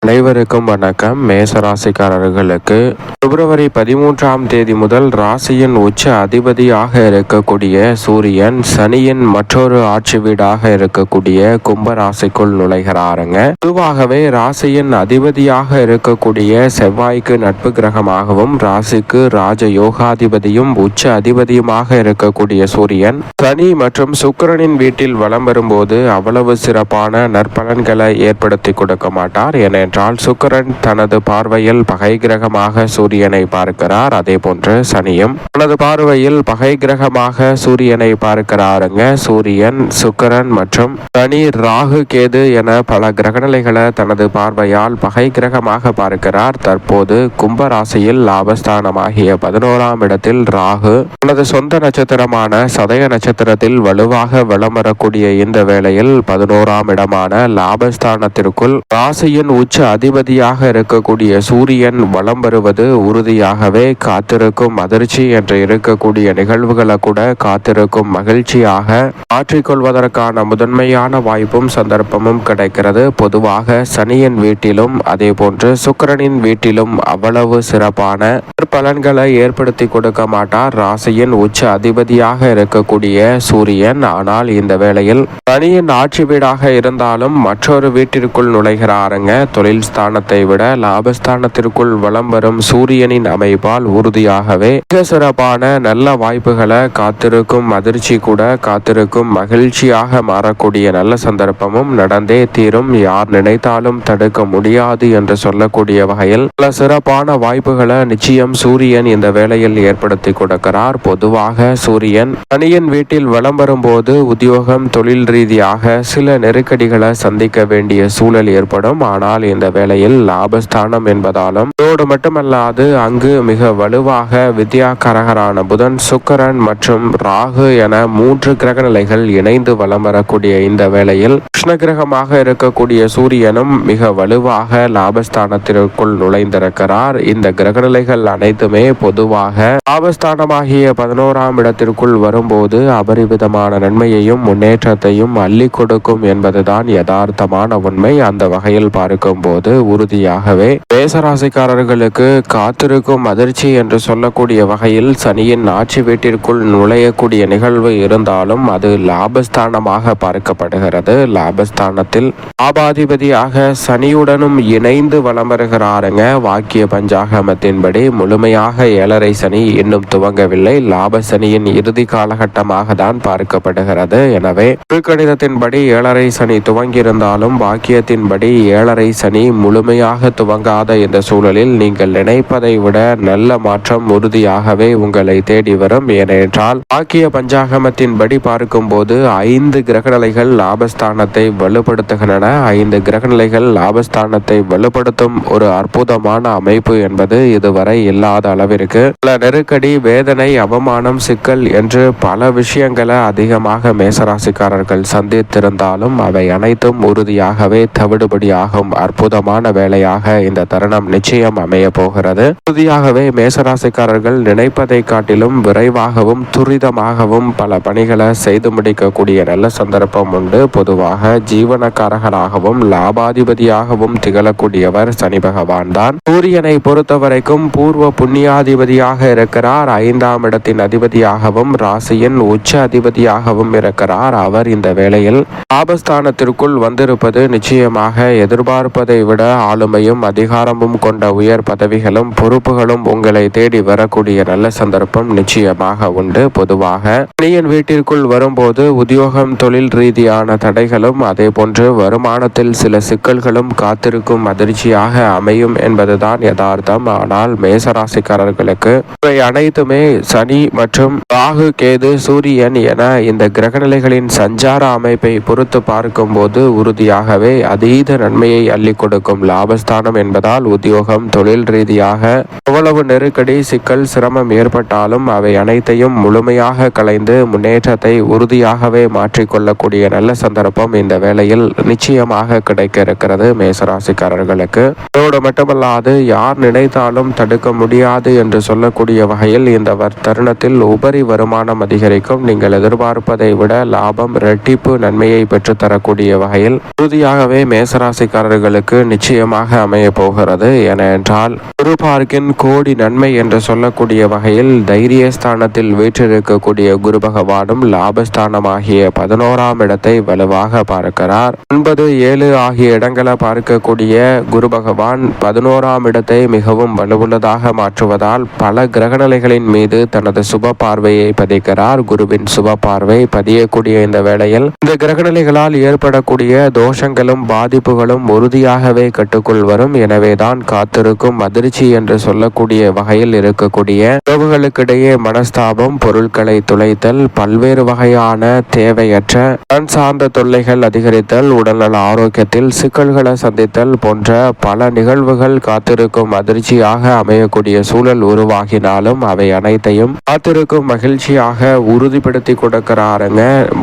அனைவருக்கும் வணக்கம். மேசராசிக்காரர்களுக்கு பிப்ரவரி 13ஆம் தேதி முதல் ராசியின் உச்ச அதிபதியாக இருக்கக்கூடிய சூரியன் சனியின் மற்றொரு ஆட்சி வீடாக இருக்கக்கூடிய கும்ப ராசிக்குள் நுழைகிறாருங்க. பொதுவாகவே ராசியின் அதிபதியாக இருக்கக்கூடிய செவ்வாய்க்கு நட்பு கிரகமாகவும் ராசிக்கு ராஜ யோகாதிபதியும் உச்ச அதிபதியுமாக இருக்கக்கூடிய சூரியன் சனி மற்றும் சுக்கிரனின் வீட்டில் வலம் வரும்போது அவ்வளவு சிறப்பான நற்பலன்களை ஏற்படுத்தி கொடுக்க மாட்டார். ஏனென்றால் சுக்கிரன் தனது பார்வையில் பகை கிரகமாக சூரியனை பார்க்கிறார். அதே போன்று சனியும் தனது பார்வையில் பகை கிரகமாக சூரியனை பார்க்கிறாருங்க. சூரியன், சுக்கிரன் மற்றும் சனி, ராகு, கேது என பல கிரகநிலைகளை தனது பார்வையால் பகை கிரகமாக பார்க்கிறார். தற்போது கும்ப ராசியில் லாபஸ்தானமாகிய 11ஆம் இடத்தில் ராகு தனது சொந்த நட்சத்திரமான சதய நட்சத்திரத்தில் வலுவாக வலம் வரக்கூடிய இந்த வேளையில் 11ஆம் இடமான லாபஸ்தானத்திற்குள் ராசியின் உச்ச அதிபதியாக இருக்கக்கூடிய சூரியன் வலம் வருவது உறுதியாகவே காத்திருக்கும் அதிர்ச்சி என்று இருக்கக்கூடிய நிகழ்வுகளை கூட காத்திருக்கும் மகிழ்ச்சியாக மாற்றிக்கொள்வதற்கான முதன்மையான வாய்ப்பும் சந்தர்ப்பமும் கிடைக்கிறது. பொதுவாக சனியின் வீட்டிலும் அதே போன்று சுக்கிரனின் வீட்டிலும் அவ்வளவு சிறப்பான பலன்களை ஏற்படுத்தி கொடுக்க மாட்டார் ராசியின் உச்ச அதிபதியாக இருக்கக்கூடிய சூரியன். ஆனால் இந்த வேளையில் சனியின் ஆட்சி வீடாக இருந்தாலும் மற்றொரு வீட்டிற்குள் நுழைகிறாருங்க. தொழில் ஸ்தானத்தை விட லாபஸ்தானத்திற்குள் வலம் வரும் சூரியனின் அமைப்பால் உறுதியாகவே மிக சிறப்பான நல்ல வாய்ப்புகளை காத்திருக்கும் அதிர்ச்சி கூட காத்திருக்கும் மகிழ்ச்சியாக மாறக்கூடிய நல்ல சந்தர்ப்பமும் நடந்தே தீரும். யார் நினைத்தாலும் தடுக்க முடியாது என்று சொல்லக்கூடிய வகையில் பல சிறப்பான வாய்ப்புகளை நிச்சயம் சூரியன் இந்த வேளையில் ஏற்படுத்தி கொடுக்கிறார். பொதுவாக சூரியன் சனியின் வீட்டில் வலம் வரும்போது உத்தியோகம், தொழில் ரீதியாக சில நெருக்கடிகளை சந்திக்க வேண்டிய சூழல் ஏற்படும். ஆனால் இந்த வேளையில் லாபஸ்தானம் என்பதாலும் இதோடு மட்டுமல்லாது அங்கு மிக வலுவாக வித்யாகாரகரான புதன், சுக்கிரன் மற்றும் ராகு என 3 கிரக நிலைகள் இணைந்து வலம் வரக்கூடிய இந்த வேளையில் கிருஷ்ண கிரகமாக இருக்கக்கூடிய சூரியனும் மிக வலுவாக லாபஸ்தானத்திற்குள் நுழைந்திருக்கிறார். இந்த கிரகநிலைகள் அனைத்துமே பொதுவாக லாபஸ்தானமாகிய 11ஆம் இடத்திற்குள் வரும்போது அபரிவிதமான நன்மையையும் முன்னேற்றத்தையும் அள்ளி கொடுக்கும் என்பதுதான் யதார்த்தமான உண்மை. அந்த வகையில் பார்க்கும் போது உறுதியாகவே மேசராசிக்காரர்களுக்கு காத்திருக்கும் அதிர்ச்சி என்று சொல்லக்கூடிய வகையில் சனியின் ஆட்சி வீட்டிற்குள் நுழையக்கூடிய நிகழ்வு இருந்தாலும் அது லாபஸ்தானமாக பார்க்கப்படுகிறது. லாபஸ்தானத்தில் லாபாதிபதியாக சனியுடனும் இணைந்து வலம் வருகிறாருங்க. வாக்கிய பஞ்சாகமத்தின்படி முழுமையாக 7.5 சனி இன்னும் துவங்கவில்லை. லாப சனியின் இறுதி காலகட்டமாக தான் பார்க்கப்படுகிறது. எனவே திருக்கணிதத்தின்படி 7.5 சனி துவங்கியிருந்தாலும் வாக்கியத்தின்படி 7.5 சனி முழுமையாக துவங்காத இந்த சூழலில் நீங்கள் நினைப்பதை விட நல்ல மாற்றம் உறுதியாகவே உங்களை தேடி வரும். ஏனென்றால் வாக்கிய பஞ்சாகமத்தின்படி பார்க்கும்போது 5 கிரகநிலைகள் லாபஸ்தானத்தை வலுப்படுத்துகின்றன. 5 கிரகநிலைகள் லாபஸ்தானத்தை வலுப்படுத்தும் ஒரு அற்புதமான அமைப்பு என்பது இதுவரை இல்லாத அளவிற்கு பல நெருக்கடி, வேதனை, அவமானம், சிக்கல் என்று பல விஷயங்களை அதிகமாக மேசராசிக்காரர்கள் சந்தித்திருந்தாலும் அவை அனைத்தும் உறுதியாகவே தவிடுபடியாகும் அற்புதமான வேலையாக இந்த தருணம் நிச்சயம் அமைய போகிறது. உறுதியாகவே மேசராசிக்காரர்கள் நினைப்பதை காட்டிலும் விரைவாகவும் துரிதமாகவும் பல பணிகளை செய்து முடிக்கக்கூடிய நல்ல சந்தர்ப்பம் உண்டு. பொதுவாக ஜீவனக்காரகராகவும் லாபாதிபதியாகவும் திகழக்கூடியவர் சனி பகவான் தான். சூரியனை பொறுத்தவரைக்கும் பூர்வ புண்ணியாதிபதியாக இருக்கிறார். 5ஆம் இடத்தின் அதிபதியாகவும் ராசியின் உச்ச அதிபதியாகவும் இருக்கிறார். அவர் இந்த வேளையில் லாபஸ்தானத்திற்குள் வந்திருப்பது நிச்சயமாக எதிர்பார்ப்பதை விட ஆளுமையும் அதிகாரமும் கொண்ட உயர் பதவிகளும் பொறுப்புகளும் உங்களை தேடி வரக்கூடிய நல்ல சந்தர்ப்பம் நிச்சயமாக உண்டு. பொதுவாக சனியின் வீட்டிற்குள் வரும்போது உத்தியோகம், தொழில் ரீதியான தடைகளும் அதே போன்று வருமானத்தில் சில சிக்கல்களும் காத்திருக்கும் அதிர்ச்சியாக அமையும் என்பதுதான் யதார்த்தம். ஆனால் மேசராசிக்காரர்களுக்கு இவை அனைத்துமே சனி மற்றும் ராகு, கேது, சூரியன் என இந்த கிரகநிலைகளின் சஞ்சார அமைப்பை பொறுத்து பார்க்கும்போது உறுதியாகவே அதீத நன்மையை அள்ளி கொடுக்கும் லாபஸ்தானம் என்பதால் உத்தியோகம், தொழில் ரீதியாக எவ்வளவு நெருக்கடி, சிக்கல், சிரமம் ஏற்பட்டாலும் அவை அனைத்தையும் முழுமையாக களைந்து முன்னேற்றத்தை உறுதியாகவே மாற்றிக்கொள்ளக்கூடிய நல்ல சந்தர்ப்பம் இந்த வேளையில் நிச்சயமாக கிடைக்க இருக்கிறது மேசராசிக்காரர்களுக்கு. இதோடு மட்டுமல்லாது யார் நினைத்தாலும் தடுக்க முடியாது என்று சொல்லக்கூடிய வகையில் இந்த தருணத்தில் உபரி வருமானம் அதிகரிக்கும். நீங்கள் எதிர்பார்ப்பதை விட லாபம் இரட்டிப்பு நன்மையை பெற்றுத்தரக்கூடிய வகையில் உறுதியாகவே மேசராசிக்காரர்களுக்கு உங்களுக்கு நிச்சயமாக அமைய போகிறது. ஏனென்றால் குரு பார்க்கின் கோடி நன்மை என்று சொல்லக்கூடிய வகையில் தைரியஸ்தானத்தில் வீற்றிருக்கக்கூடிய குரு பகவானும் லாபஸ்தானமாகிய 11ஆம் இடத்தை வலுவாக பார்க்கிறார். 9, 7 ஆகிய இடங்களை பார்க்கக்கூடிய குரு பகவான் 11ஆம் இடத்தை மிகவும் வலுவுள்ளதாக மாற்றுவதால் பல கிரகநிலைகளின் மீது தனது சுப பார்வையை பதிக்கிறார். குருவின் சுப பார்வை பதியக்கூடிய இந்த வேளையில் இந்த கிரகநிலைகளால் ஏற்படக்கூடிய தோஷங்களும் பாதிப்புகளும் உறுதியாகவே கட்டுக்குள் வரும். எனவேதான் காத்திருக்கும் அதிர்ச்சி என்று சொல்லக்கூடிய வகையில் இருக்கக்கூடிய உறவுகளுக்கிடையே மனஸ்தாபம், பொருட்களை துளைத்தல், பல்வேறு வகையான தேவையற்ற மண் சார்ந்த தொல்லைகள் அதிகரித்தல், உடல்நல ஆரோக்கியத்தில் சிக்கல்களை சந்தித்தல் போன்ற பல நிகழ்வுகள் காத்திருக்கும் அதிர்ச்சியாக அமையக்கூடிய சூழல் உருவாகினாலும் அவை அனைத்தையும் காத்திருக்கும் மகிழ்ச்சியாக உறுதிப்படுத்தி கொடுக்கிறாருங்க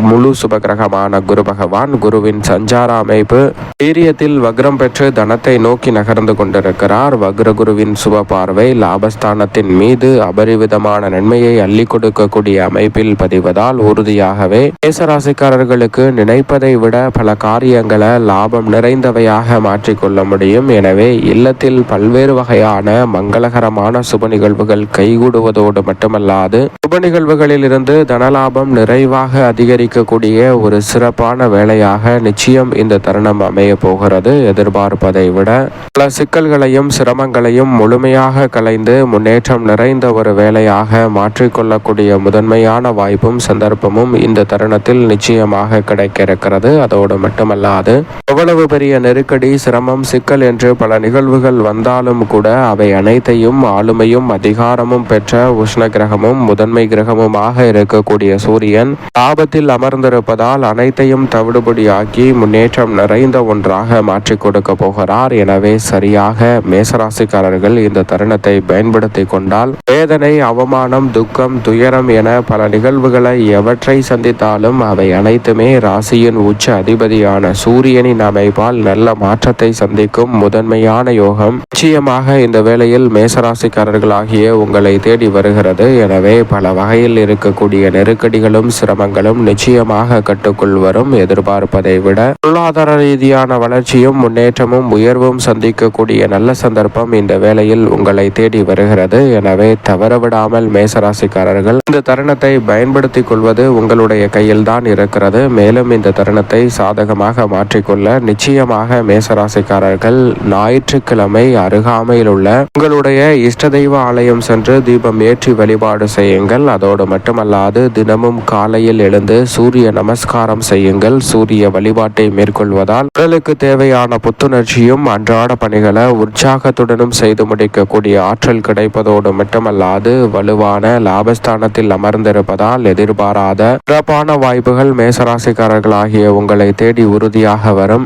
முழு சுபகிரகமான குரு பகவான். குருவின் சஞ்சார அமைப்பு வீரியத்தில் வக்ரம் பெற்று தனத்தை நோக்கி நகர்ந்து கொண்டிருக்கிறார். வக்ர குருவின் சுப பார்வை லாபஸ்தானத்தின் மீது அபரிவிதமான நன்மையை அள்ளி கொடுக்கக்கூடிய அமைப்பில் பதிவதால் உறுதியாகவே மேசராசிக்காரர்களுக்கு நினைப்பதை விட பல காரியங்களை லாபம் நிறைந்தவையாக மாற்றிக்கொள்ள முடியும். எனவே இல்லத்தில் பல்வேறு வகையான மங்களகரமான சுப நிகழ்வுகள் கைகூடுவதோடு மட்டுமல்லாது சுப நிகழ்வுகளில் இருந்து தனலாபம் நிறைவாக அதிகரிக்கக்கூடிய ஒரு சிறப்பான வேளையாக நிச்சயம் இந்த தருணம் அமைய போகிறது. எதிர்பார்ப்பதை விட பல சிக்கல்களையும் சிரமங்களையும் முழுமையாக கலைந்து முன்னேற்றம் நிறைந்த ஒரு வேளையாக மாற்றிக்கொள்ளக்கூடிய முதன்மையான வாய்ப்பும் சந்தர்ப்பமும் இந்த தருணத்தில் நிச்சயமாக கிடைக்க இருக்கிறது. அதோடு மட்டுமல்லாது எவ்வளவு பெரிய நெருக்கடி, சிரமம், சிக்கல் என்று பல நிகழ்வுகள் வந்தாலும் கூட அவை அனைத்தையும் ஆளுமையும் அதிகாரமும் பெற்ற உஷ்ண கிரகமும் முதன்மை கிரகமுமாக இருக்கக்கூடிய சூரியன் லாபத்தில் அமர்ந்திருப்பதால் அனைத்தையும் தவிடுபடியாக்கி முன்னேற்றம் நிறைந்த ஒன்றாக மாற்றி கொடுக்க போகிறார். எனவே சரியாக மேசராசிக்காரர்கள் இந்த தருணத்தை பயன்படுத்தி கொண்டால் வேதனை, அவமானம், துக்கம், துயரம் என பல நிகழ்வுகளை எவற்றை சந்தித்தாலும் அவை அனைத்துமே ராசியின் உச்ச அதிபதியான சூரியனின் அமைப்பால் நல்ல மாற்றத்தை சந்திக்கும் முதன்மையான யோகம் நிச்சயமாக இந்த வேளையில் மேசராசிக்காரர்களாகிய உங்களை தேடி வருகிறது. எனவே பல வகையில் இருக்கக்கூடிய நெருக்கடிகளும் சிரமங்களும் நிச்சயமாக கட்டுக்குள் வரும். எதிர்பார்ப்பதை விட பொருளாதார ரீதியான வளர்ச்சியும் முன்னேற்றமும் உயர்வும் சந்திக்கக்கூடிய நல்ல சந்தர்ப்பம் இந்த வேளையில் உங்களை தேடி வருகிறது. எனவே தவறவிடாமல் மேசராசிக்காரர்கள் இந்த தருணத்தை பயன்படுத்திக் கொள்வது உங்களுடைய கையில் தான் இருக்கிறது. மேலும் இந்த தருணத்தை சாதகமாக மாற்றிக்கொள்ள நிச்சயமாக மேசராசிக்காரர்கள் ஞாயிற்றுக்கிழமை அருகாமையில் உள்ள உங்களுடைய இஷ்ட தெய்வ ஆலயம் சென்று தீபம் ஏற்றி வழிபாடு செய்யுங்கள். அதோடு மட்டுமல்லாது தினமும் காலையில் எழுந்து சூரிய நமஸ்காரம் செய்யுங்கள். சூரிய வழிபாட்டை மேற்கொள்வதால் உடலுக்கு தேவையான புத்துணர்ச்சியும் அன்றாட பணிகளை உற்சாகத்துடனும் செய்து முடிக்கக்கூடிய ஆற்றல் கிடைப்பதோடு மட்டுமல்லாது வலுவான லாபஸ்தானத்தில் அமர்ந்திருப்பதால் எதிர்பாராத சிறப்பான வாய்ப்புகள் மேசராசிக்காரர்களாகிய உங்களை தேடி உறுதியாக வரும்.